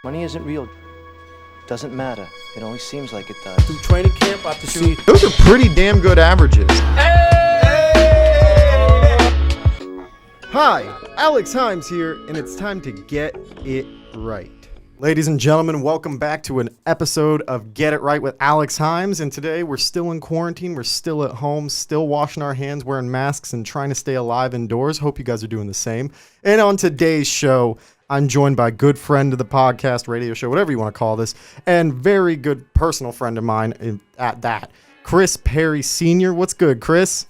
Money isn't real. Doesn't matter. It only seems like it does. Through training camp, I see. Those are pretty damn good averages. Hi, Alex Himes here, and it's time to get it right. Ladies and gentlemen, welcome back to an episode of Get It Right with Alex Himes. And today we're still in quarantine. We're still at home, still washing our hands, wearing masks, and trying to stay alive indoors. Hope you guys are doing the same. And on today's show, I'm joined by a good friend of the podcast, radio show, whatever you want to call this, and very good personal friend of mine at that, Chris Perry Sr. What's good, Chris?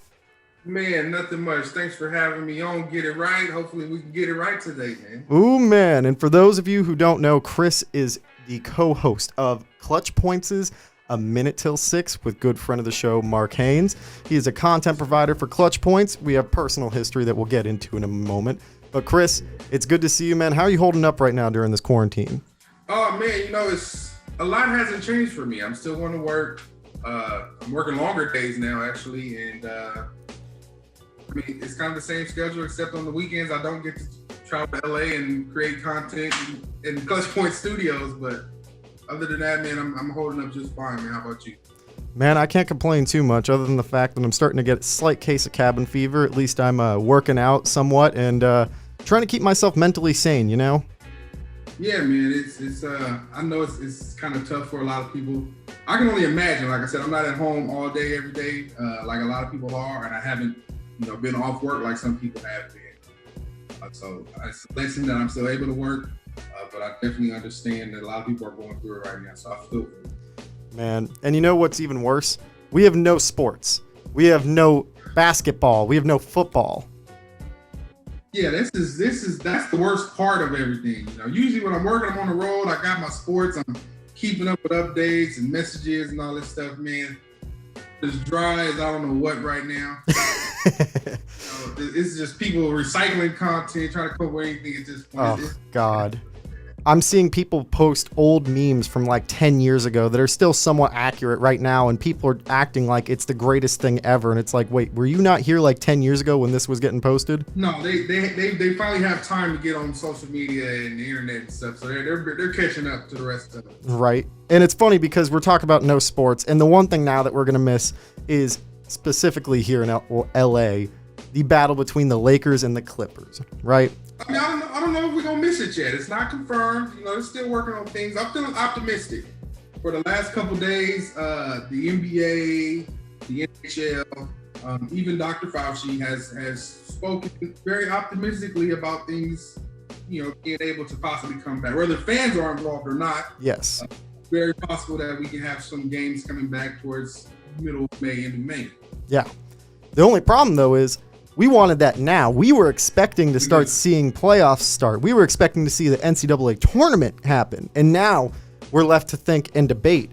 Man, nothing much. Thanks for having me on. Get It Right. Hopefully we can get it right today, man. Ooh, man. And for those of you who don't know, Chris is the co-host of ClutchPoints A Minute Til 6 with good friend of the show, Mark Haynes. He is a content provider for ClutchPoints. We have personal history that we'll get into in a moment. But Chris, it's good to see you, man. How are you holding up right now during this quarantine? Oh, man, it's a lot hasn't changed for me. I'm still going to work. I'm working longer days now, actually, and I mean, it's kind of the same schedule, except on the weekends I don't get to travel to LA and create content in ClutchPoint Studios. But other than that, man, I'm holding up just fine, man. How about you? Man, I can't complain too much other than the fact that I'm starting to get a slight case of cabin fever. At least I'm working out somewhat and trying to keep myself mentally sane, you know? Yeah, man, it's I know it's kind of tough for a lot of people. I can only imagine. Like I said, I'm not at home all day, every day, like a lot of people are, and I haven't, been off work like some people have been. So it's a blessing that I'm still able to work, but I definitely understand that a lot of people are going through it right now. So I feel for it. Man, and you know what's even worse? We have no sports. We have no basketball. We have no football. Yeah, that's the worst part of everything. Usually when I'm working, I'm on the road. I got my sports. I'm keeping up with updates and messages and all this stuff, man. It's dry as I don't know what right now. It's just people recycling content, trying to come up with anything. It's just God. I'm seeing people post old memes from like 10 years ago that are still somewhat accurate right now, and people are acting like it's the greatest thing ever. And it's like, wait, were you not here like 10 years ago when this was getting posted? No, they finally have time to get on social media and the internet and stuff, so they're catching up to the rest of it. Right. And it's funny because we're talking about no sports, and the one thing now that we're gonna miss is specifically here in LA, the battle between the Lakers and the Clippers, right? I mean, I don't know if we're going to miss it yet. It's not confirmed. They're still working on things. I'm feeling optimistic. For the last couple days, the NBA, the NHL, even Dr. Fauci has spoken very optimistically about things, being able to possibly come back. Whether fans are involved or not, yes, very possible that we can have some games coming back towards middle of May, end of May. Yeah. The only problem, though, is we wanted that now. We were expecting to start seeing playoffs start. We were expecting to see the NCAA tournament happen. And now we're left to think and debate.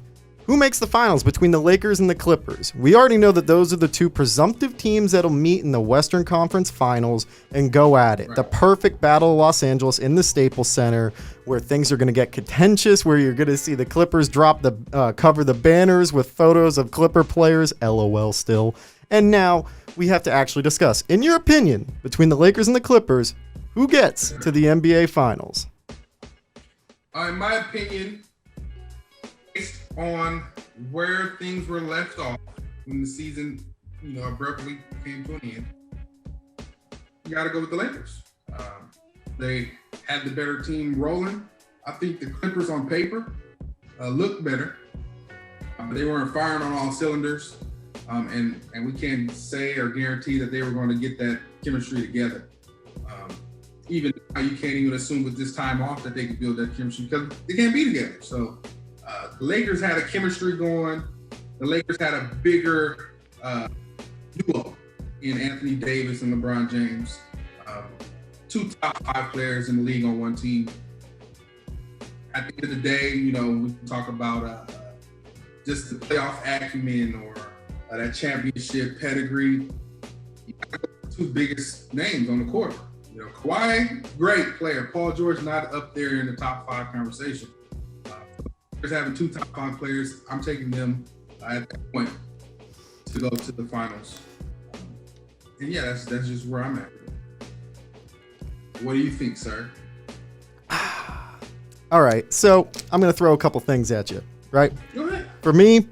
Who makes the finals between the Lakers and the Clippers? We already know that those are the two presumptive teams that'll meet in the Western Conference Finals and go at it. Right. The perfect battle of Los Angeles in the Staples Center, where things are going to get contentious, where you're going to see the Clippers cover the banners with photos of Clipper players, LOL still. And now we have to actually discuss, in your opinion, between the Lakers and the Clippers, who gets to the NBA Finals? In my opinion, based on where things were left off when the season, abruptly came to an end, you got to go with the Lakers. They had the better team rolling. I think the Clippers on paper looked better, but they weren't firing on all cylinders. And we can't say or guarantee that they were going to get that chemistry together. Even now, you can't even assume with this time off that they could build that chemistry because they can't be together. So the Lakers had a chemistry going. The Lakers had a bigger duo in Anthony Davis and LeBron James. Two top 5 players in the league on one team. At the end of the day, we can talk about just the playoff acumen or that championship pedigree. Two biggest names on the court. Kawhi, great player. Paul George not up there in the top 5 conversation. Having two top 5 players, I'm taking them at that point to go to the finals. And yeah, that's just where I'm at. What do you think, sir? All right, so I'm going to throw a couple things at you, right? Go ahead. For me,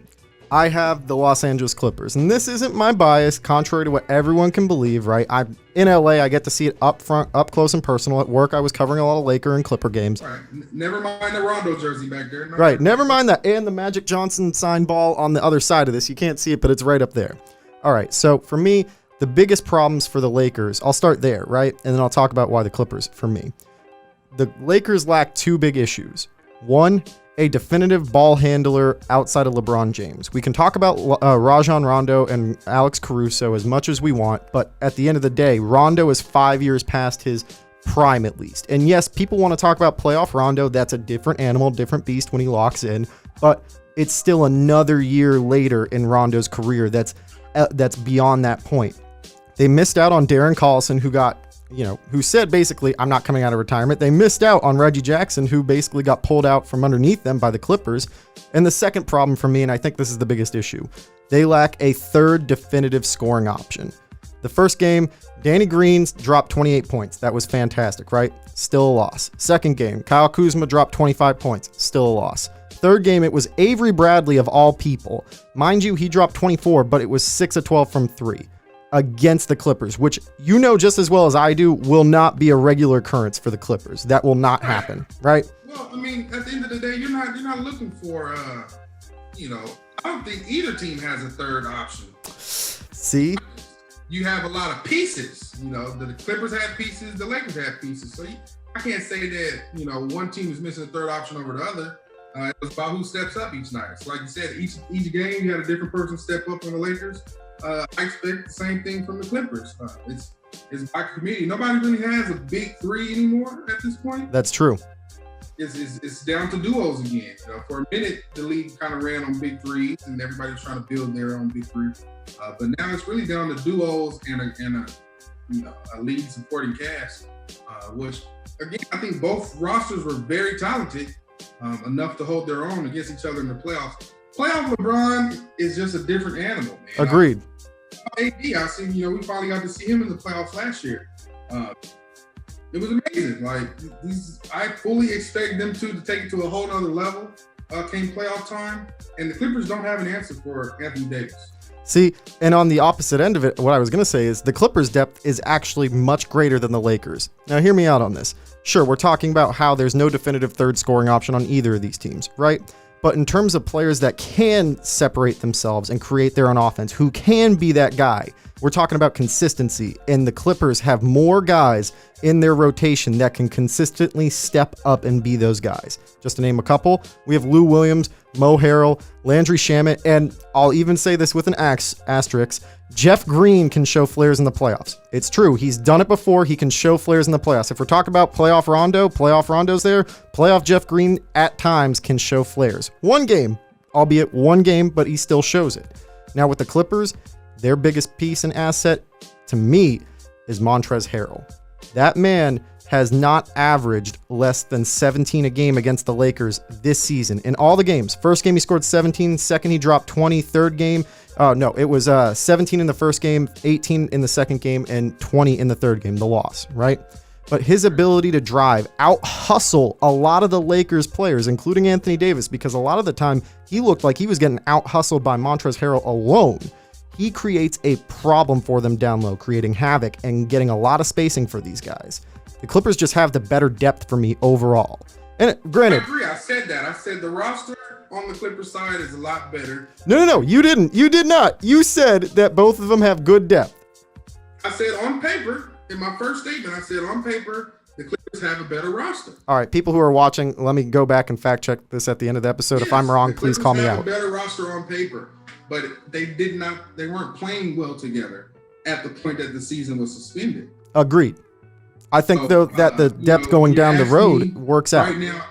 I have the Los Angeles Clippers, and this isn't my bias, contrary to what everyone can believe, right? I'm in LA, I get to see it up front, up close and personal. At work, I was covering a lot of Laker and Clipper games. All right. Never mind the Rondo jersey back there. No. Right, never mind that, and the Magic Johnson sign ball on the other side of this. You can't see it, but it's right up there. All right, so for me, the biggest problems for the Lakers, I'll start there, right? And then I'll talk about why the Clippers, for me. The Lakers lack two big issues. One, a definitive ball handler outside of LeBron James. We can talk about Rajon Rondo and Alex Caruso as much as we want, but at the end of the day, Rondo is 5 years past his prime at least. And yes, people want to talk about playoff Rondo. That's a different animal, different beast when he locks in, but it's still another year later in Rondo's career that's beyond that point. They missed out on Darren Collison, who said basically, I'm not coming out of retirement. They missed out on Reggie Jackson, who basically got pulled out from underneath them by the Clippers. And the second problem for me, and I think this is the biggest issue, they lack a third definitive scoring option. The first game, Danny Green's dropped 28 points. That was fantastic, right? Still a loss. Second game, Kyle Kuzma dropped 25 points. Still a loss. Third game, it was Avery Bradley of all people. Mind you, he dropped 24, but it was 6 of 12 from 3. Against the Clippers, which you know just as well as I do will not be a regular occurrence for the Clippers. That will not happen, right? Well, I mean, at the end of the day, you're not looking for I don't think either team has a third option. See? You have a lot of pieces. The Clippers have pieces, the Lakers have pieces. So I can't say that, one team is missing a third option over the other. It's about who steps up each night. So like you said, each game you had a different person step up on the Lakers. I expect the same thing from the Clippers. It's by committee. Nobody really has a big three anymore at this point. That's true. It's down to duos again. For a minute, the league kind of ran on big threes, and everybody was trying to build their own big three. But now it's really down to duos and a lead supporting cast, which again I think both rosters were very talented, enough to hold their own against each other in the playoffs. Playoff LeBron is just a different animal, man. Agreed. AD, I seen, we finally got to see him in the playoffs last year. It was amazing. I fully expect them to take it to a whole nother level came playoff time, and the Clippers don't have an answer for Anthony Davis. See, and on the opposite end of it, what I was going to say is the Clippers' depth is actually much greater than the Lakers. Now, hear me out on this. Sure, we're talking about how there's no definitive third scoring option on either of these teams, right? But in terms of players that can separate themselves and create their own offense, who can be that guy, we're talking about consistency. And the Clippers have more guys in their rotation that can consistently step up and be those guys. Just to name a couple, we have Lou Williams, Mo Harrell, Landry Shamet, and I'll even say this with an asterisk, Jeff Green can show flares in the playoffs. It's true. He's done it before. He can show flares in the playoffs. If we're talking about playoff Rondo's there. Playoff Jeff Green at times can show flares. One game, albeit one game, but he still shows it. Now with the Clippers, their biggest piece and asset to me is Montrezl Harrell. That man has not averaged less than 17 a game against the Lakers this season in all the games. First game, he scored 17. Second, he dropped 20. Third game, it was 17 in the first game, 18 in the second game, and 20 in the third game, the loss, right? But his ability to drive, out-hustle a lot of the Lakers players, including Anthony Davis, because a lot of the time, he looked like he was getting out-hustled by Montrezl Harrell alone. He creates a problem for them down low, creating havoc and getting a lot of spacing for these guys. The Clippers just have the better depth for me overall. And granted, I agree. I said that. I said the roster on the Clippers side is a lot better. No. You didn't. You did not. You said that both of them have good depth. I said on paper, in my first statement, I said on paper, the Clippers have a better roster. All right, people who are watching, let me go back and fact check this at the end of the episode. Yes, if I'm wrong, please call me out. The Clippers have a better roster on paper, but they weren't playing well together at the point that the season was suspended. Agreed. I think though that the depth going down the road works out. Right now,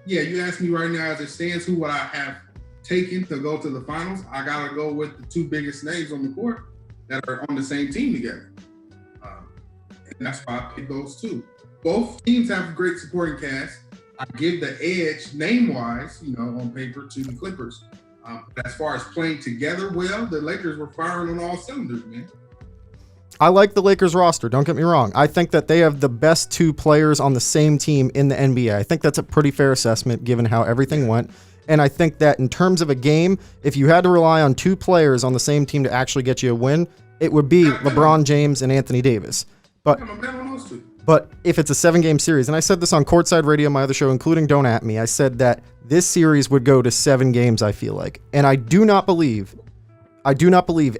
you asked me right now as it stands, who would I have taken to go to the finals? I gotta go with the two biggest names on the court that are on the same team together, and that's why I picked those two. Both teams have a great supporting cast. I give the edge name-wise, on paper to the Clippers. But as far as playing together well, the Lakers were firing on all cylinders, man. I like the Lakers roster. Don't get me wrong. I think that they have the best 2 players on the same team in the NBA. I think that's a pretty fair assessment given how everything went. And I think that in terms of a game, if you had to rely on 2 players on the same team to actually get you a win, it would be LeBron James and Anthony Davis. But if it's a 7-game series, and I said this on Courtside Radio, my other show, including Don't At Me, I said that this series would go to 7 games, I feel like. And I do not believe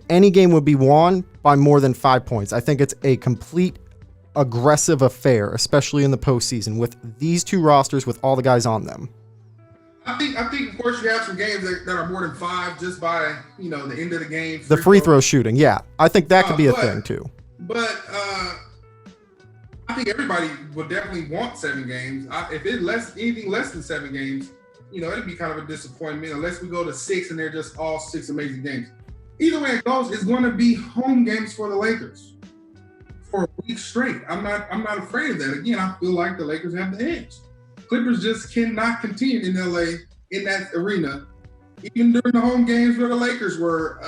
any game would be won by more than 5 points. I think it's a complete aggressive affair, especially in the postseason, with these 2 rosters with all the guys on them. I think, of course, you have some games that are more than 5 just by, the end of the game. The free throw shooting, yeah. I think that could be a thing, too. But I think everybody would definitely want 7 games. If it's anything less than 7 games, it'd be kind of a disappointment unless we go to 6 and they're just all 6 amazing games. Either way it goes, it's going to be home games for the Lakers for a week straight. I'm not afraid of that. Again, I feel like the Lakers have the edge. Clippers just cannot continue in LA in that arena. Even during the home games where the Lakers were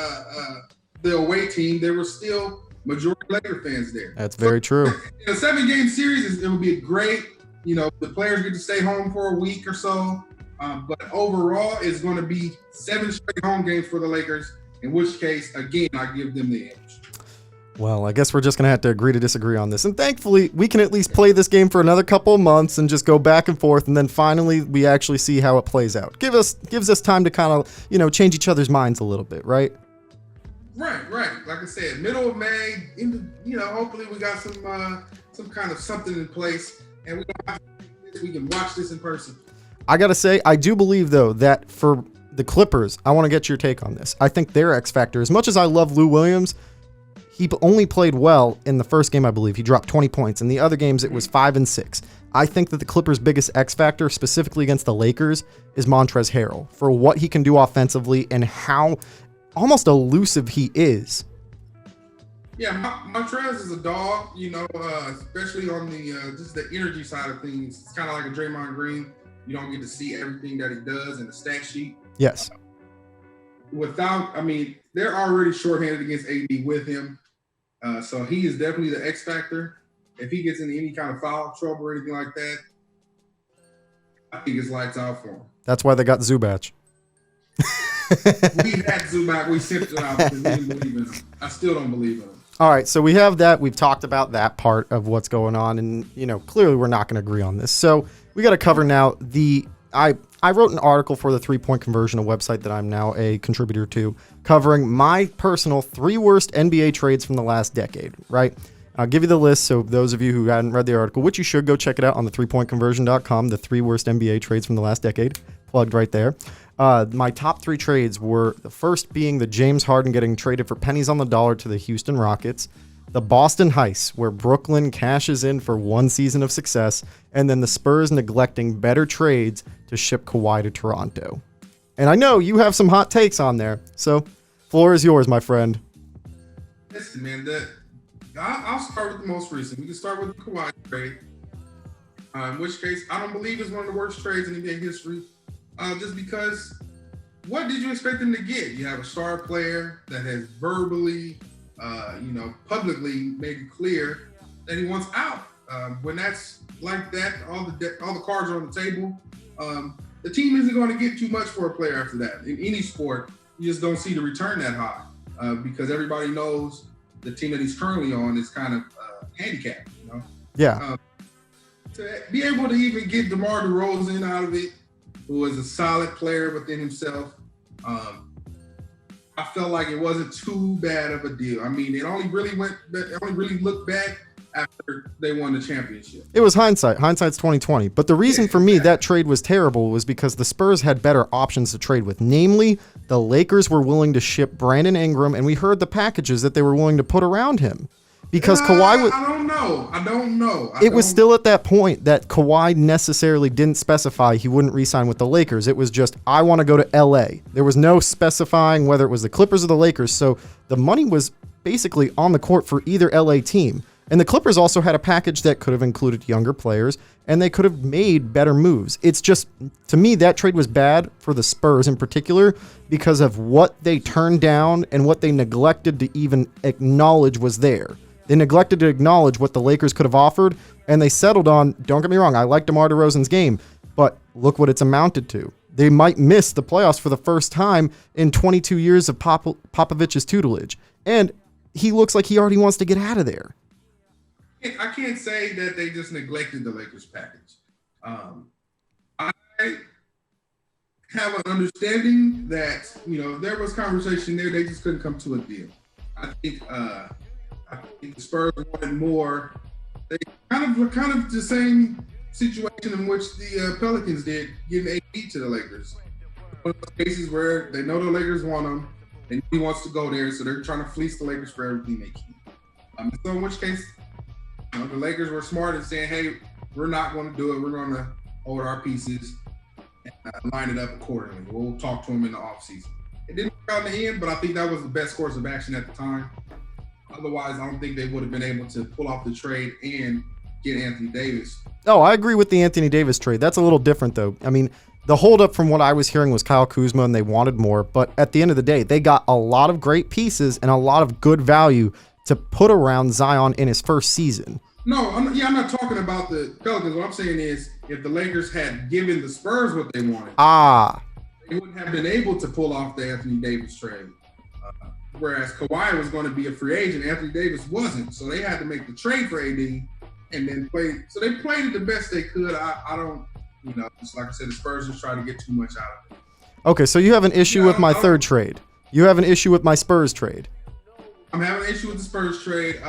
the away team, there were still majority Laker fans there. That's very true. In a 7-game series, it would be great. The players get to stay home for a week or so. But overall, it's going to be 7 straight home games for the Lakers, in which case, again, I give them the edge. Well, I guess we're just going to have to agree to disagree on this. And thankfully, we can at least play this game for another couple of months and just go back and forth. And then finally, we actually see how it plays out. Gives us time to kind of, change each other's minds a little bit, right? Right. Like I said, middle of May, hopefully we got some kind of something in place. And we can watch this in person. I got to say, I do believe, though, that for the Clippers, I want to get your take on this. I think their X factor, as much as I love Lou Williams, he only played well in the first game, I believe. He dropped 20 points. In the other games, it was 5 and 6. I think that the Clippers' biggest X factor, specifically against the Lakers, is Montrezl Harrell for what he can do offensively and how almost elusive he is. Yeah, Montrezl is a dog, especially on the just the energy side of things. It's kind of like a Draymond Green. You don't get to see everything that he does in the stat sheet. Yes. They're already shorthanded against AD with him. So he is definitely the X factor. If he gets into any kind of foul trouble or anything like that, I think it's lights out for him. That's why they got Zubac. We had Zubac. We sent it out because we didn't believe in him. I still don't believe in him. All right, so we have that. We've talked about that part of what's going on, and clearly we're not going to agree on this. So we got to cover now I wrote an article for the 3-Point Conversion, a website that I'm now a contributor to, covering my personal 3 worst NBA trades from the last decade, right? I'll give you the list, so those of you who hadn't read the article, which you should go check it out on the 3pointconversion.com, the 3 worst NBA trades from the last decade, plugged right there. My top 3 trades were, the first being the James Harden getting traded for pennies on the dollar to the Houston Rockets, the Boston Heist, where Brooklyn cashes in for 1 season of success, and then the Spurs neglecting better trades to ship Kawhi to Toronto. And I know you have some hot takes on there, so floor is yours, my friend. Listen, man, I'll start with the most recent. We can start with the Kawhi trade, in which case I don't believe it's one of the worst trades in NBA history, just because what did you expect him to get? You have a star player that has verbally publicly made it clear that he wants out. When that's like that, all the cards are on the table. The team isn't going to get too much for a player after that. In any sport, you just don't see the return that high because everybody knows the team that he's currently on is kind of handicapped. Yeah. To be able to even get DeMar DeRozan out of it, who is a solid player within himself, I felt like it wasn't too bad of a deal. It only really looked bad after they won the championship. It was hindsight. Hindsight's 2020. But the reason for me that trade was terrible was because the Spurs had better options to trade with. Namely, the Lakers were willing to ship Brandon Ingram, and we heard the packages that they were willing to put around him. Because Kawhi was... I don't know. It was still at that point that Kawhi necessarily didn't specify he wouldn't re-sign with the Lakers. It was just, I want to go to LA. There was no specifying whether it was the Clippers or the Lakers. So the money was basically on the court for either LA team. And the Clippers also had a package that could have included younger players, and they could have made better moves. It's just, to me, that trade was bad for the Spurs in particular because of what they turned down and what they neglected to even acknowledge was there. They neglected to acknowledge what the Lakers could have offered, and they settled on, don't get me wrong, I like DeMar DeRozan's game, but look what it's amounted to. They might miss the playoffs for the first time in 22 years of Popovich's tutelage. And he looks like he already wants to get out of there. I can't say that they just neglected the Lakers package. I have an understanding that, there was conversation there. They just couldn't come to a deal. I think the Spurs wanted more. They kind of the same situation in which the Pelicans did, getting AD to the Lakers. One of those cases where they know the Lakers want him, and he wants to go there, so they're trying to fleece the Lakers for everything they can. So in which case, the Lakers were smart in saying, hey, we're not going to do it. We're going to hold our pieces and line it up accordingly. We'll talk to them in the offseason. It didn't work out in the end, but I think that was the best course of action at the time. Otherwise, I don't think they would have been able to pull off the trade and get Anthony Davis. Oh, I agree with the Anthony Davis trade. That's a little different, though. I mean, the holdup from what I was hearing was Kyle Kuzma, and they wanted more. But at the end of the day, they got a lot of great pieces and a lot of good value to put around Zion in his first season. No, I'm not talking about the Pelicans. What I'm saying is, if the Lakers had given the Spurs what they wanted, they wouldn't have been able to pull off the Anthony Davis trade. Whereas Kawhi was going to be a free agent, Anthony Davis wasn't. So they had to make the trade for AD and then play. So they played it the best they could. I don't, just like I said, the Spurs just trying to get too much out of it. Okay, so you have an issue with my third trade. You have an issue with my Spurs trade. I'm having an issue with the Spurs trade.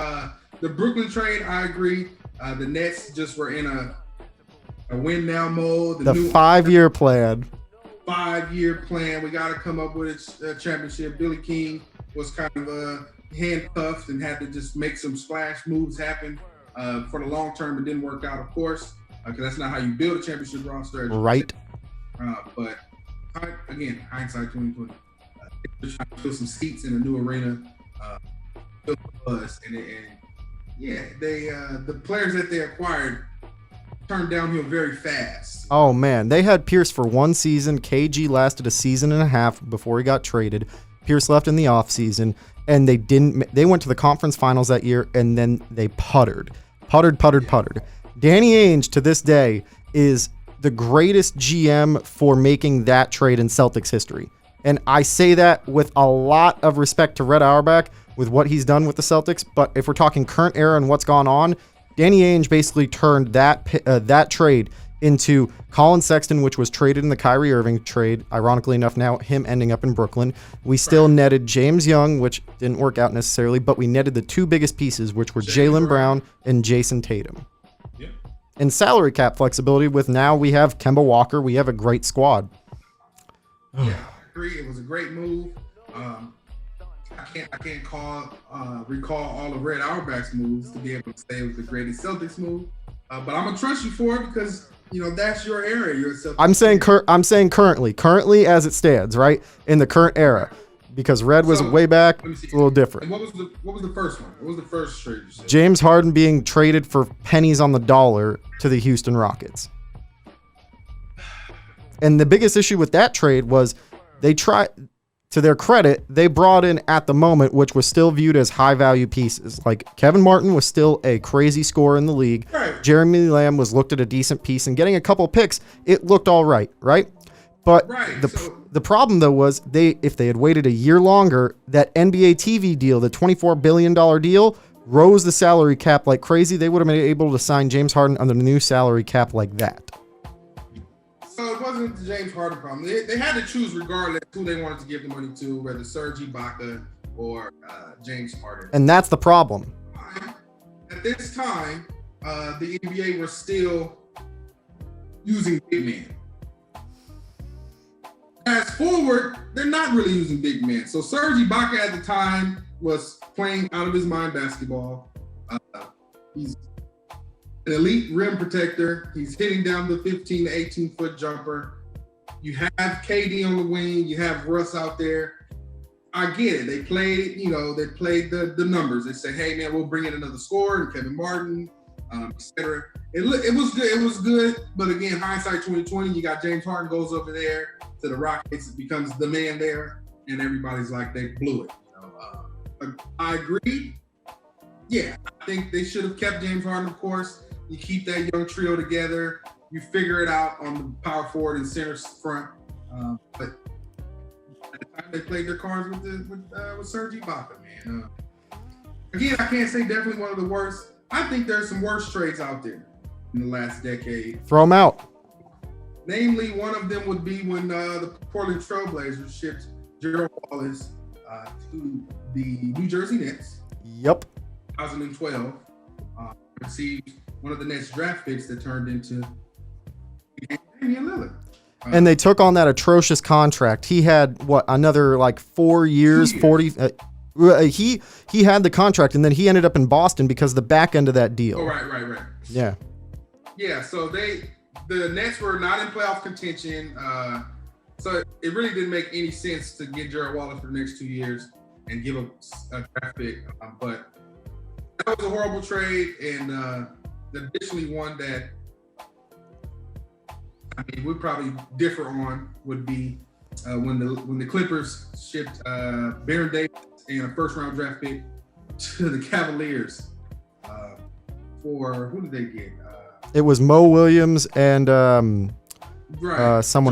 The Brooklyn trade, I agree. The Nets just were in a win now mode. The 5-year plan. 5-year plan. We got to come up with a championship. Billy King was kind of handcuffed and had to just make some splash moves happen. For the long term, it didn't work out, of course, because that's not how you build a championship roster. Right. But again, hindsight 2020. They're trying to fill some seats in a new arena. The players that they acquired turned downhill very fast. Oh man, they had Pierce for 1 season. KG lasted a season and a half before he got traded. Pierce left in the offseason, and they went to the conference finals that year, and then they puttered. Danny Ainge to this day is the greatest GM for making that trade in Celtics history. And I say that with a lot of respect to Red Auerbach with what he's done with the Celtics. But if we're talking current era and what's gone on, Danny Ainge basically turned that trade into Colin Sexton, which was traded in the Kyrie Irving trade. Ironically enough, now him ending up in Brooklyn. We still netted James Young, which didn't work out necessarily, but we netted the 2 biggest pieces, which were Jaylen Brown and Jason Tatum. Yep. And salary cap flexibility with now we have Kemba Walker. We have a great squad. Yeah, I agree. It was a great move. I can't recall all of Red Auerbach's moves to be able to say it was the greatest Celtics move. But I'm gonna trust you for it because that's your area. You're a Celtics. I'm saying currently as it stands, right in the current era, because Red was way back. It's a little different. And what was the first one? What was the first trade you said? James Harden being traded for pennies on the dollar to the Houston Rockets. And the biggest issue with that trade was they tried. To their credit, they brought in at the moment, which was still viewed as high value pieces. Like Kevin Martin was still a crazy scorer in the league. Right. Jeremy Lamb was looked at a decent piece, and getting a couple picks, it looked all right? But the problem though was if they had waited a year longer, that NBA TV deal, the $24 billion deal, rose the salary cap like crazy. They would have been able to sign James Harden under the new salary cap like that. So it wasn't the James Harden problem. They had to choose regardless who they wanted to give the money to, whether Serge Ibaka or James Harden. And that's the problem. At this time, the NBA was still using big men. Fast forward, they're not really using big men. So Serge Ibaka at the time was playing out of his mind basketball. He's an elite rim protector. He's hitting down the 15 to 18 foot jumper. You have KD on the wing. You have Russ out there. I get it. They played, the numbers. They say, hey man, we'll bring in another scorer and Kevin Martin, etc. It was good. It was good. But again, hindsight 2020, you got James Harden goes over there to the Rockets. It becomes the man there. And everybody's like, they blew it. I agree. Yeah, I think they should have kept James Harden, of course. You keep that young trio together. You figure it out on the power forward and center front. But at the time they played their cards with Serge Ibaka, man. Again, I can't say definitely one of the worst. I think there's some worse trades out there in the last decade. Throw them out. Namely, one of them would be when the Portland Trailblazers shipped Gerald Wallace to the New Jersey Nets. Yep. 2012. Received one of the Nets draft picks that turned into Damian Lillard. And they took on that atrocious contract. He had another like 4 years, 40. He had the contract, and then he ended up in Boston because of the back end of that deal. Oh, right. Yeah. Yeah. So the Nets were not in playoff contention. So it really didn't make any sense to get Gerald Wallace for the next 2 years and give him a draft pick. But that was a horrible trade, and additionally one that we probably differ on would be when the Clippers shipped Baron Davis and a first-round draft pick to the Cavaliers for who did they get? It was Mo Williams and someone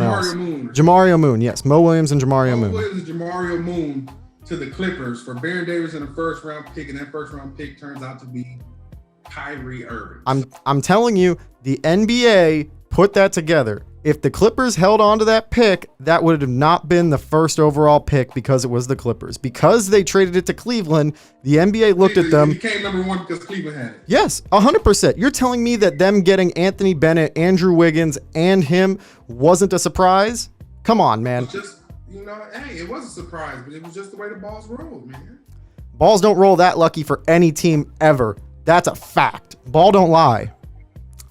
else. Jamario Moon, yes. Mo Williams and Jamario Moon. Mo Williams and Jamario Moon to the Clippers for Baron Davis and a first-round pick, and that first-round pick turns out to be Kyrie Irving. I'm telling you, the NBA put that together. If the Clippers held on to that pick, that would have not been the first overall pick because it was the Clippers. Because they traded it to Cleveland, the NBA looked at them. It became number one because Cleveland had it. Yes, 100%. You're telling me that them getting Anthony Bennett, Andrew Wiggins, and him wasn't a surprise? Come on, man. Just, hey, it was a surprise, but it was just the way the balls rolled, man. Balls don't roll that lucky for any team ever. That's a fact. Ball don't lie.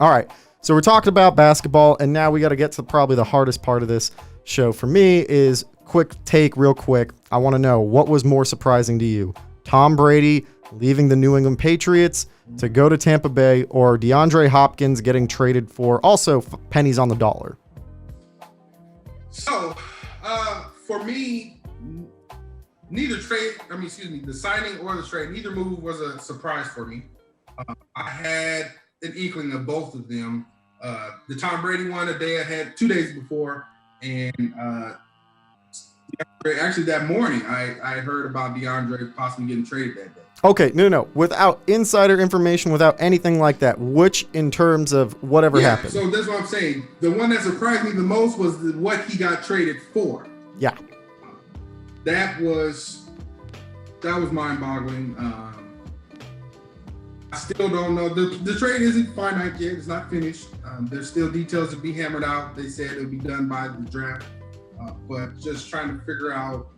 All right. So we're talking about basketball, and now we got to get to probably the hardest part of this show for me is quick take real quick. I want to know, what was more surprising to you? Tom Brady leaving the New England Patriots to go to Tampa Bay, or DeAndre Hopkins getting traded for also pennies on the dollar? So, for me, the signing or the trade, neither move was a surprise for me. I had an inkling of both of them. The Tom Brady one 2 days before, and actually that morning I heard about DeAndre possibly getting traded that day. Okay, no. Without insider information, without anything like that, which in terms of whatever happened. So that's what I'm saying. The one that surprised me the most was what he got traded for. Yeah. That was mind-boggling. I still don't know. The trade isn't finite yet. It's not finished. There's still details to be hammered out. They said it'll be done by the draft. But just trying to figure out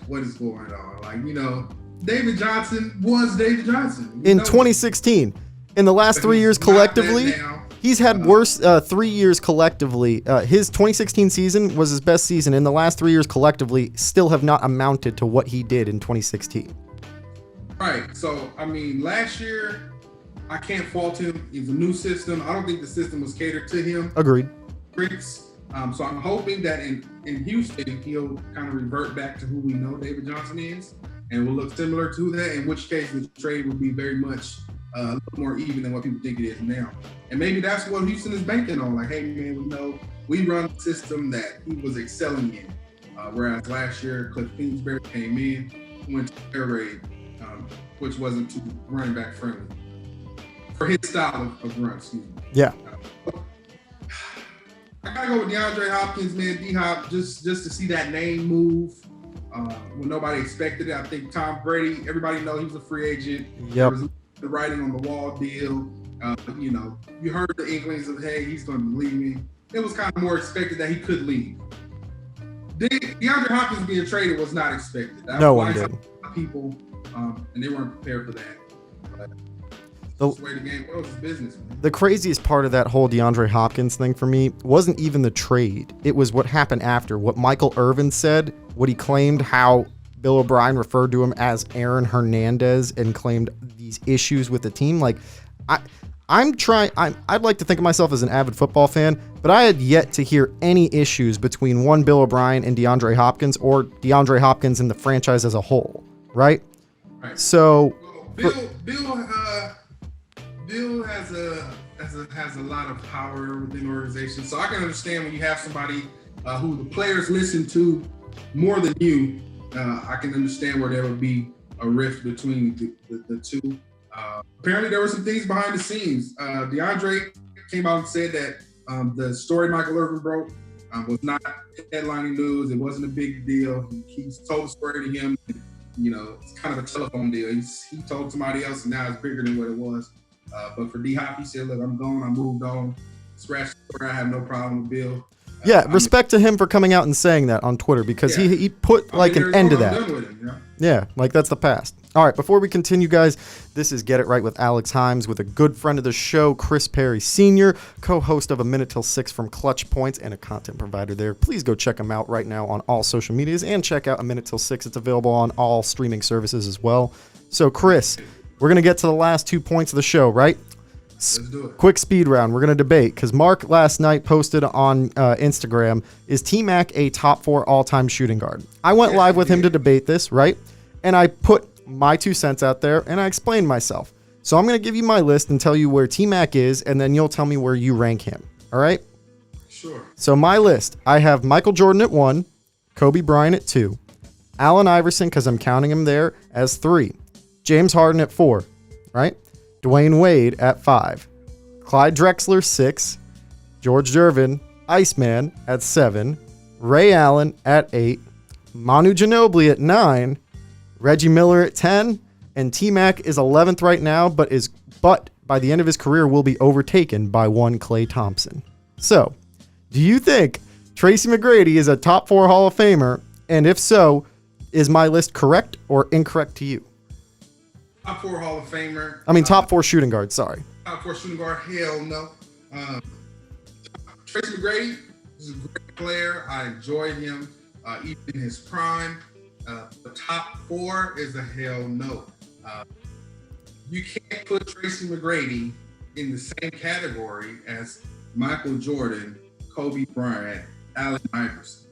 what is going on. David Johnson was David Johnson. In 2016. In the last 3 years collectively, he's had worse 3 years collectively. His 2016 season was his best season. In the last 3 years collectively, still have not amounted to what he did in 2016. Right. So, last year, I can't fault him. It's a new system. I don't think the system was catered to him. Agreed. So I'm hoping that in Houston, he'll kind of revert back to who we know David Johnson is, and will look similar to that, in which case the trade will be very much a little more even than what people think it is now. And maybe that's what Houston is banking on. Like, hey, man, we run a system that he was excelling in. Whereas last year, Cliff Kingsbury came in, went to air raid, which wasn't too running back friendly for his style of run, excuse me. Yeah. I gotta go with DeAndre Hopkins, man. D-Hop, just to see that name move when nobody expected it. I think Tom Brady, everybody knows he was a free agent. Yep. There was the writing on the wall deal. You heard the inklings of, hey, he's going to be leaving. It was kind of more expected that he could leave. DeAndre Hopkins being traded was not expected. No one did. People, and they weren't prepared for that. But that's the way the game goes. It's business, man. The craziest part of that whole DeAndre Hopkins thing for me wasn't even the trade. It was what happened after. What Michael Irvin said, what he claimed, how Bill O'Brien referred to him as Aaron Hernandez and claimed these issues with the team. Like, I'd like to think of myself as an avid football fan, but I had yet to hear any issues between one Bill O'Brien and DeAndre Hopkins, or DeAndre Hopkins and the franchise as a whole, right? Right. So Bill has a lot of power within the organization, so I can understand when you have somebody who the players listen to more than you. I can understand where there would be a rift between the two. Apparently, there were some things behind the scenes. DeAndre came out and said that the story Michael Irvin broke was not headlining news. It wasn't a big deal. He told the story to him. You know, it's kind of a telephone deal. He told somebody else, and now it's bigger than what it was. But for D-Hop, he said, look, I'm gone. I moved on. Scratch the story. I have no problem with Bill. Yeah, respect to him for coming out and saying that on Twitter, because he put like an end to that. Done with him, you know? Yeah, like that's the past. All right, before we continue, guys, this is Get It Right with Alex Himes with a good friend of the show, Chris Perry Sr., co-host of A Minute Till 6 from ClutchPoints and a content provider there. Please go check him out right now on all social medias and check out A Minute Till 6. It's available on all streaming services as well. So, Chris, we're going to get to the last 2 points of the show, right? Let's do it. Quick speed round. We're going to debate because Mark last night posted on Instagram, is T-Mac a top 4 all-time shooting guard? I went live with him to debate this, right? And I put my 2 cents out there and I explained myself. So I'm going to give you my list and tell you where T-Mac is, and then you'll tell me where you rank him. All right? Sure. So my list, I have Michael Jordan at 1, Kobe Bryant at 2, Allen Iverson, because I'm counting him there, as 3, James Harden at 4, right? Dwayne Wade at 5, Clyde Drexler 6, George Gervin, Iceman at 7, Ray Allen at 8, Manu Ginobili at 9, Reggie Miller at 10, and T-Mac is 11th right now, but by the end of his career will be overtaken by one Klay Thompson. So, do you think Tracy McGrady is a top 4 Hall of Famer? And if so, is my list correct or incorrect to you? Top 4 Hall of Famer. I mean, top 4 shooting guard, sorry. Top 4 shooting guard, hell no. Tracy McGrady is a great player. I enjoyed him even in his prime. The top 4 is a hell no. You can't put Tracy McGrady in the same category as Michael Jordan, Kobe Bryant, Allen Iverson.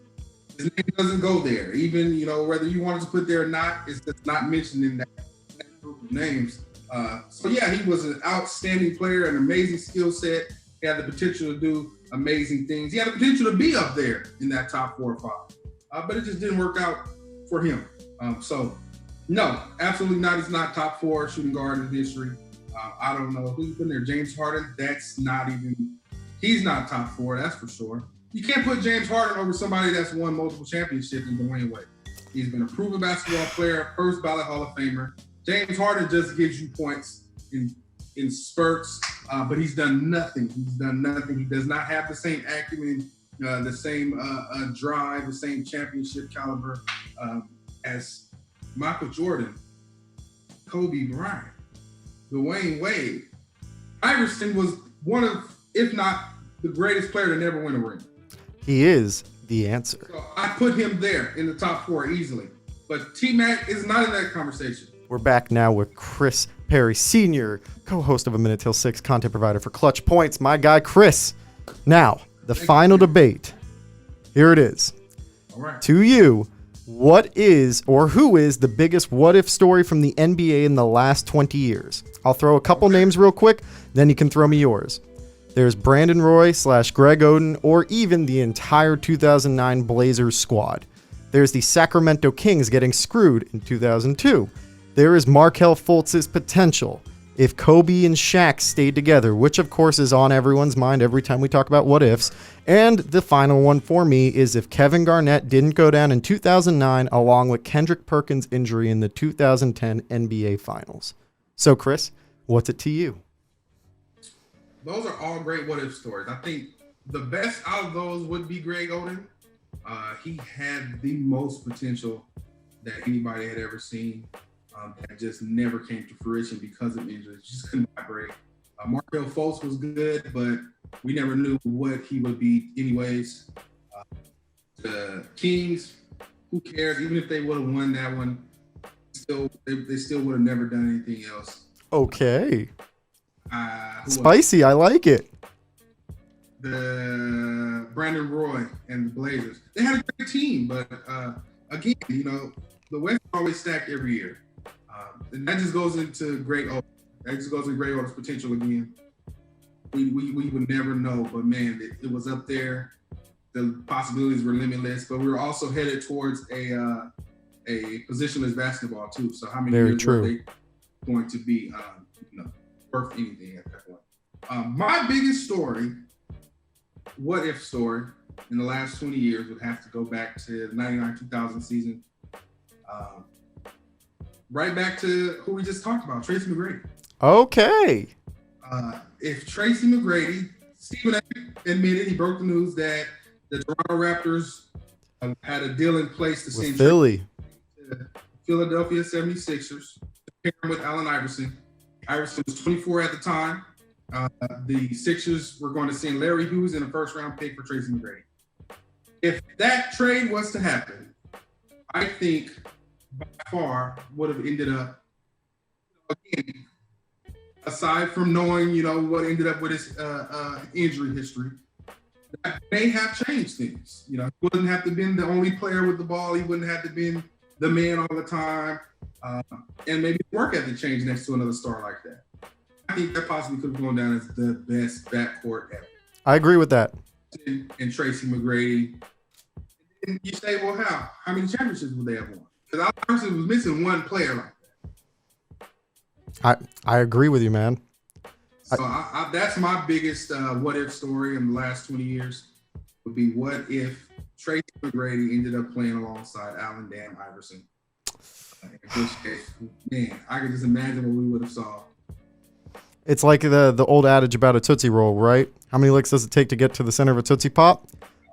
His name doesn't go there. Even, whether you wanted to put there or not, it's just not mentioned in that group of names. So yeah, he was an outstanding player, an amazing skill set. He had the potential to do amazing things. He had the potential to be up there in that top 4 or 5. But it just didn't work out for him. So no, absolutely not. He's not top 4 shooting guard in history. I don't know who's been there. James Harden, he's not top 4, that's for sure. You can't put James Harden over somebody that's won multiple championships in Dwayne Wade. He's been a proven basketball player, first ballot Hall of Famer. James Harden just gives you points in spurts, but he's done nothing. He does not have the same acumen, the same drive, the same championship caliber as Michael Jordan, Kobe Bryant, Dwayne Wade. Iverson was one of, if not the greatest player to never win a ring. He is the answer. So I put him there in the top 4 easily. But T-Mac is not in that conversation. We're back now with Chris Perry Sr., co-host of A Minute Till 6, content provider for ClutchPoints. My guy, Chris. Now, the final debate. Here it is. All right. To you, what is or who is the biggest what-if story from the NBA in the last 20 years? I'll throw a couple names real quick, then you can throw me yours. There's Brandon Roy / Greg Oden, or even the entire 2009 Blazers squad. There's the Sacramento Kings getting screwed in 2002. There is Markelle Fultz's potential if Kobe and Shaq stayed together, which of course is on everyone's mind every time we talk about what ifs. And the final one for me is if Kevin Garnett didn't go down in 2009 along with Kendrick Perkins' injury in the 2010 NBA Finals. So Chris, what's it to you? Those are all great what-if stories. I think the best out of those would be Greg Oden. He had the most potential that anybody had ever seen that just never came to fruition because of injuries. Just couldn't operate. Markelle Fultz was good, but we never knew what he would be anyways. The Kings, who cares? Even if they would have won that one, they still would have never done anything else. Okay. Spicy, I like it. The Brandon Roy and the Blazers. They had a great team, but again, the West is always stacked every year. And that just goes into Greg Oden's potential again. We would never know, but man, it was up there. The possibilities were limitless, but we were also headed towards a positionless basketball too. So how many years were they going to be worth anything at that point? My biggest story, what if story, in the last 20 years would have to go back to the 99-2000 season. Right back to who we just talked about, Tracy McGrady. Okay. If Tracy McGrady, Stephen admitted, he broke the news that the Toronto Raptors had a deal in place to send Philly to Philadelphia 76ers to pair him with Allen Iverson. Iverson was 24 at the time. The Sixers were going to send Larry Hughes in a first-round pick for Tracy McGrady. If that trade was to happen, I think by far would have ended up, again, aside from knowing, what ended up with his injury history, that may have changed things. He wouldn't have to have been the only player with the ball. He wouldn't have to been the man all the time. And maybe work ethic changed next to another star like that. I think that possibly could have gone down as the best backcourt ever. I agree with that. And Tracy McGrady. And you say, well, how many championships would they have won? Because Allen Iverson was missing one player like that. I agree with you, man. So that's my biggest what if story in the last 20 years would be what if Tracy McGrady ended up playing alongside Allen Dan Iverson. In which case, man, I could just imagine what we would have saw. It's like the old adage about a Tootsie Roll, right? How many licks does it take to get to the center of a Tootsie Pop?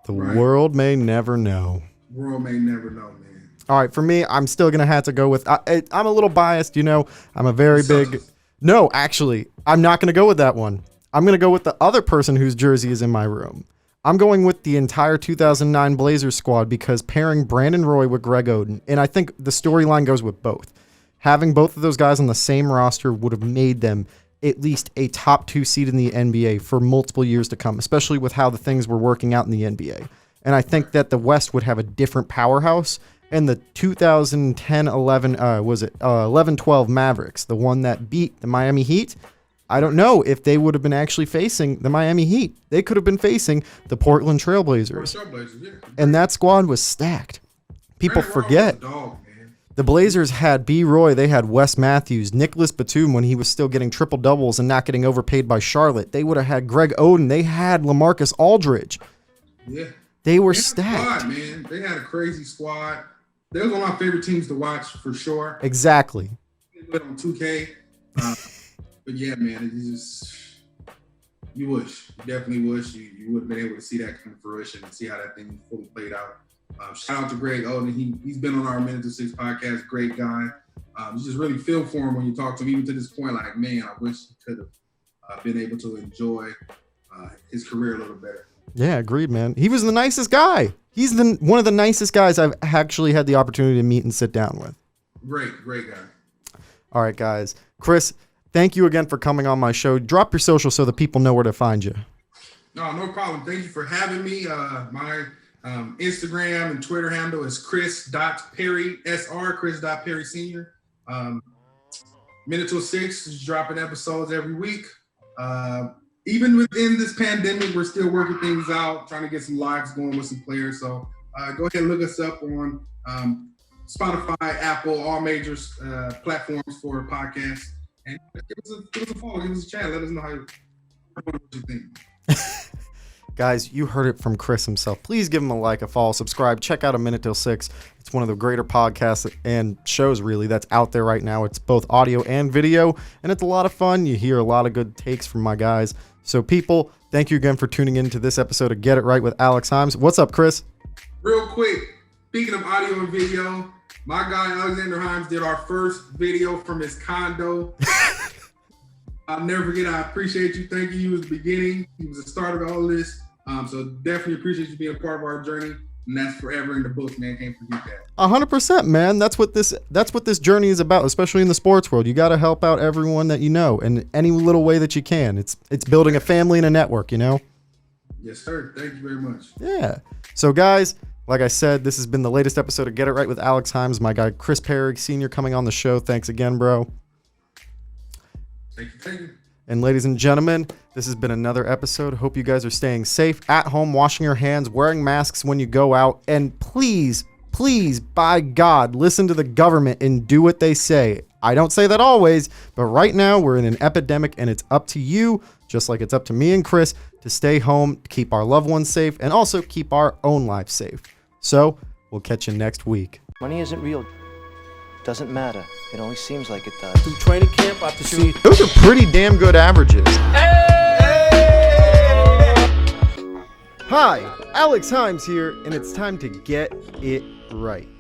The world may never know. World may never know, man. All right, for me, I'm still going to have to go with... I'm a little biased, I'm a very big... No, actually, I'm not going to go with that one. I'm going to go with the other person whose jersey is in my room. I'm going with the entire 2009 Blazers squad because pairing Brandon Roy with Greg Oden, and I think the storyline goes with both. Having both of those guys on the same roster would have made them at least a top 2 seed in the NBA for multiple years to come, especially with how the things were working out in the NBA. And I think that the West would have a different powerhouse. And the 2010-11, 11-12 Mavericks, the one that beat the Miami Heat, I don't know if they would have been actually facing the Miami Heat. They could have been facing the Portland Trailblazers. Yeah. And that squad was stacked. People forget. The Blazers had B. Roy. They had Wes Matthews, Nicholas Batum when he was still getting triple doubles and not getting overpaid by Charlotte. They would have had Greg Oden. They had LaMarcus Aldridge. Yeah. They were stacked. Squad, man. They had a crazy squad. They was one of my favorite teams to watch for sure. Exactly. They went on 2K. But yeah, man, it's just, you definitely wish you would have been able to see that come to fruition and see how that thing fully played out. Shout out to Greg Oden. He's been on our Minute to 6 podcast. Great guy. You just really feel for him when you talk to him, even to this point, like, man, I wish he could have been able to enjoy his career a little better. Yeah, agreed, man. He was the nicest guy. He's one of the nicest guys I've actually had the opportunity to meet and sit down with. Great guy. All right, guys. Chris, thank you again for coming on my show. Drop your social so the people know where to find you. No problem. Thank you for having me. My Instagram and Twitter handle is chris.perry, SR, chris.perry senior. Minute Til 6 is dropping episodes every week. Even within this pandemic, we're still working things out, trying to get some lives going with some players. So go ahead and look us up on Spotify, Apple, all major platforms for podcasts. And give us a follow, give us a chat. Let us know what you think. Guys, you heard it from Chris himself. Please give him a like, a follow, subscribe. Check out A Minute Til 6. It's one of the greater podcasts and shows, really, that's out there right now. It's both audio and video, and it's a lot of fun. You hear a lot of good takes from my guys. So, people, thank you again for tuning in to this episode of Get It Right with Alex Himes. What's up, Chris? Real quick, speaking of audio and video, my guy Alexander Himes did our first video from his condo. I'll never forget. I appreciate you. Thank you. He was the beginning. He was the start of all of this. So definitely appreciate you being a part of our journey. And that's forever in the books, man. Can't forget that. 100%, man. That's what this journey is about, especially in the sports world. You got to help out everyone that you know in any little way that you can. It's building a family and a network, Yes, sir. Thank you very much. Yeah. So, guys, Like I said, this has been the latest episode of Get It Right with Alex Himes. My guy Chris Perry Sr. coming on the show. Thanks again, bro. Thank you. And ladies and gentlemen, this has been another episode. Hope you guys are staying safe at home, washing your hands, wearing masks when you go out. And please, please, by God, listen to the government and do what they say. I don't say that always, but right now we're in an epidemic and it's up to you, just like it's up to me and Chris, to stay home, keep our loved ones safe, and also keep our own lives safe. So we'll catch you next week. Money isn't real. Doesn't matter. It only seems like it does. Through training camp, out to see. Those are pretty damn good averages. Hi, Alex Himes here, and it's time to get it right.